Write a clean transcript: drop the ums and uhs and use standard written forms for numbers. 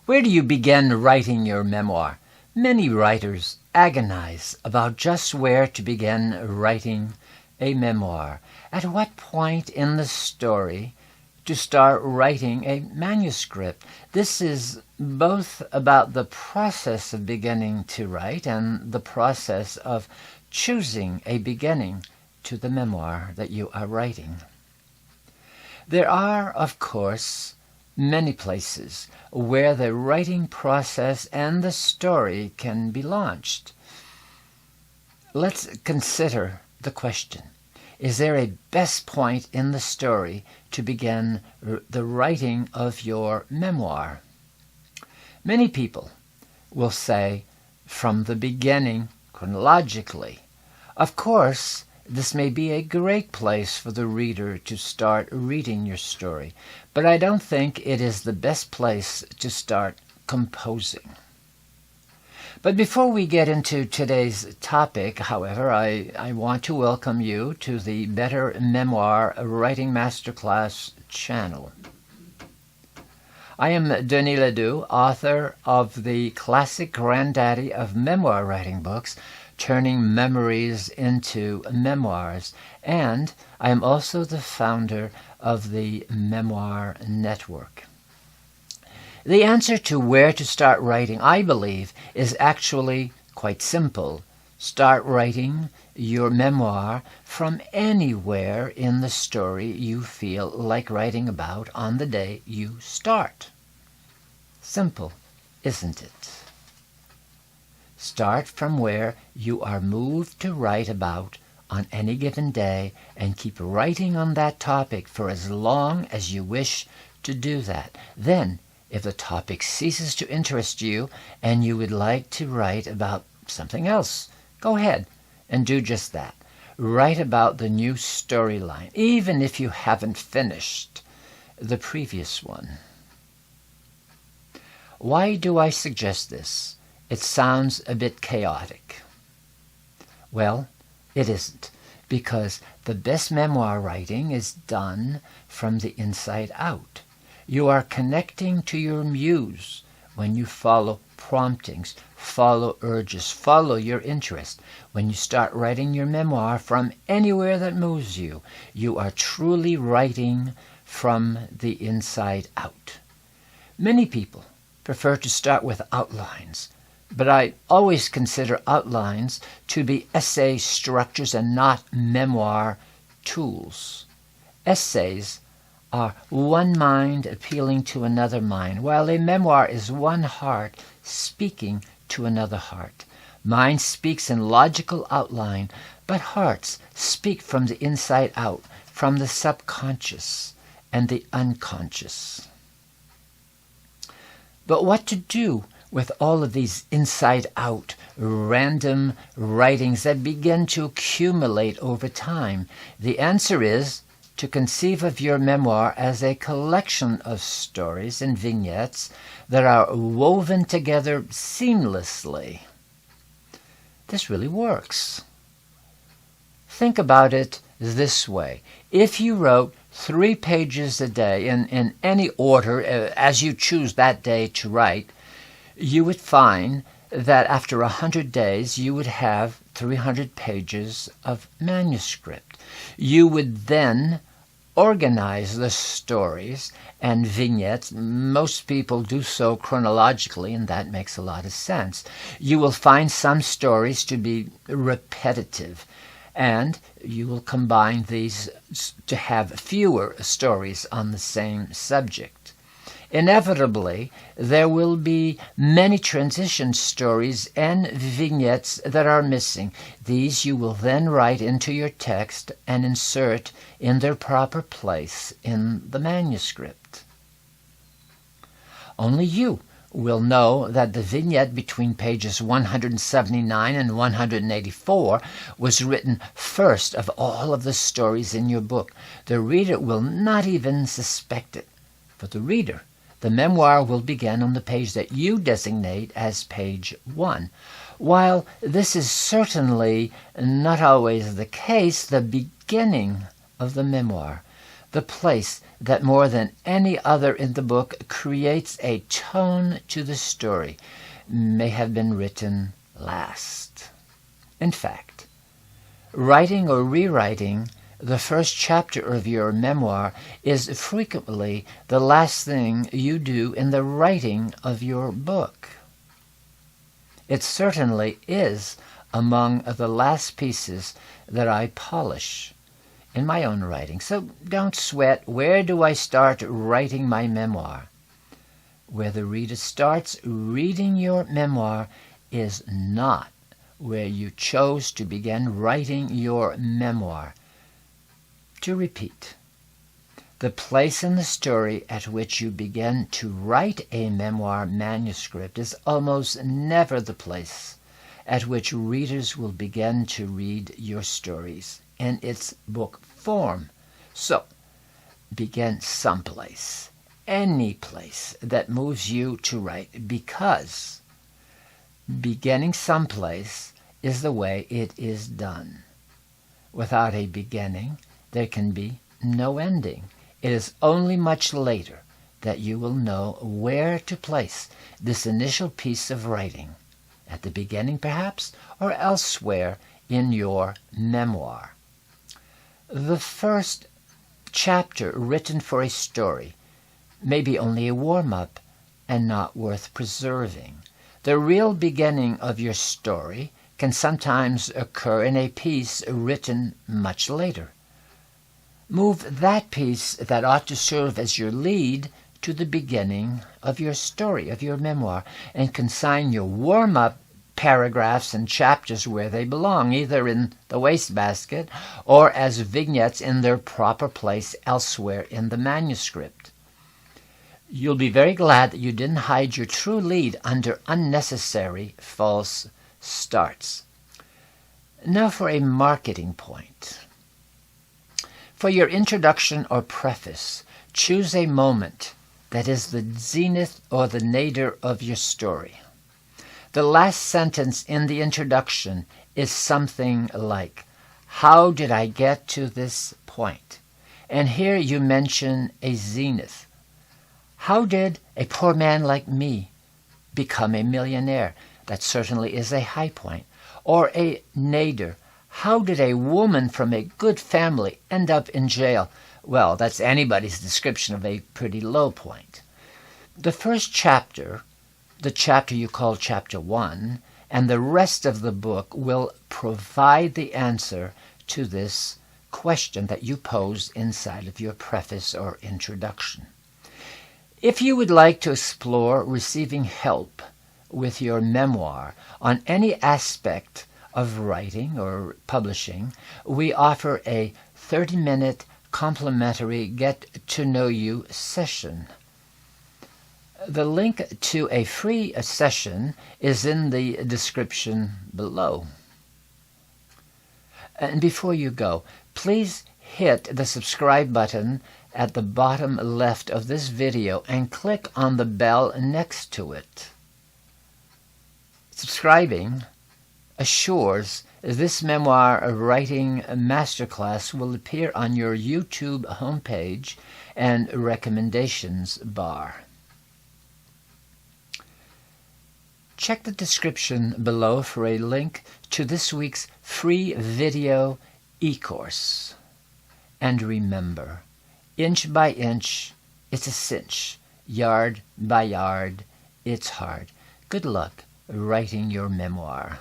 Where do you begin writing your memoir? Many writers agonize about just where to begin writing a memoir. At what point in the story to start writing a manuscript? This is both about the process of beginning to write and the process of choosing a beginning to the memoir that you are writing. There are, of course, many places where the writing process and the story can be launched. Let's consider the question. Is there a best point in the story to begin the writing of your memoir? Many people will say, from the beginning, chronologically. Of course, this may be a great place for the reader to start reading your story, but I don't think it is the best place to start composing. But before we get into today's topic, however, I want to welcome you to the Better Memoir Writing Masterclass channel. I am Denis Ledoux, author of the classic granddaddy of memoir writing books, Turning Memories into Memoirs, and I am also the founder of the Memoir Network. The answer to where to start writing, I believe, is actually quite simple. Start writing your memoir from anywhere in the story you feel like writing about on the day you start. Simple, isn't it? Start from where you are moved to write about on any given day and keep writing on that topic for as long as you wish to do that. Then, if the topic ceases to interest you and you would like to write about something else, go ahead and do just that. Write about the new storyline, even if you haven't finished the previous one. Why do I suggest this? It sounds a bit chaotic. Well, it isn't, because the best memoir writing is done from the inside out. You are connecting to your muse when you follow promptings, follow urges, follow your interest. When you start writing your memoir from anywhere that moves you, you are truly writing from the inside out. Many people prefer to start with outlines, but I always consider outlines to be essay structures and not memoir tools. Essays are one mind appealing to another mind, while a memoir is one heart speaking to another heart. Mind speaks in logical outline, but hearts speak from the inside out, from the subconscious and the unconscious. But what to do with all of these inside-out, random writings that begin to accumulate over time? The answer is to conceive of your memoir as a collection of stories and vignettes that are woven together seamlessly. This really works. Think about it this way. If you wrote 3 pages a day in any order as you choose that day to write, you would find that after 100 days you would have 300 pages of manuscript. You would then organize the stories and vignettes. Most people do so chronologically, and that makes a lot of sense. You will find some stories to be repetitive, and you will combine these to have fewer stories on the same subject. Inevitably, there will be many transition stories and vignettes that are missing. These you will then write into your text and insert in their proper place in the manuscript. Only you will know that the vignette between pages 179 and 184 was written first of all of the stories in your book. The reader will not even suspect it. For the reader, the memoir will begin on the page that you designate as page 1. While this is certainly not always the case, the beginning of the memoir the place that more than any other in the book creates a tone to the story, may have been written last. In fact, writing or rewriting the first chapter of your memoir is frequently the last thing you do in the writing of your book. It certainly is among the last pieces that I polish in my own writing. So don't sweat. Where do I start writing my memoir? Where the reader starts reading your memoir is not where you chose to begin writing your memoir. To repeat, the place in the story at which you begin to write a memoir manuscript is almost never the place at which readers will begin to read your stories in its book form. So, begin someplace, any place that moves you to write, because beginning someplace is the way it is done. Without a beginning, there can be no ending. It is only much later that you will know where to place this initial piece of writing, at the beginning perhaps, or elsewhere in your memoir. The first chapter written for a story may be only a warm-up and not worth preserving. The real beginning of your story can sometimes occur in a piece written much later. Move that piece that ought to serve as your lead to the beginning of your story, of your memoir, and consign your warm-up paragraphs and chapters where they belong, either in the wastebasket or as vignettes in their proper place elsewhere in the manuscript. You'll be very glad that you didn't hide your true lead under unnecessary false starts. Now for a marketing point. For your introduction or preface, choose a moment that is the zenith or the nadir of your story. The last sentence in the introduction is something like, "How did I get to this point?" And here you mention a zenith. How did a poor man like me become a millionaire? That certainly is a high point. Or a nadir. How did a woman from a good family end up in jail? Well, that's anybody's description of a pretty low point. The first chapter, the chapter you call chapter 1, and the rest of the book will provide the answer to this question that you pose inside of your preface or introduction. If you would like to explore receiving help with your memoir on any aspect of writing or publishing, we offer a 30-minute complimentary get-to-know-you session. The link to a free session is in the description below. And before you go, please hit the subscribe button at the bottom left of this video and click on the bell next to it. Subscribing assures this memoir writing masterclass will appear on your YouTube homepage and recommendations bar. Check the description below for a link to this week's free video e-course. And remember, inch by inch, it's a cinch. Yard by yard, it's hard. Good luck writing your memoir.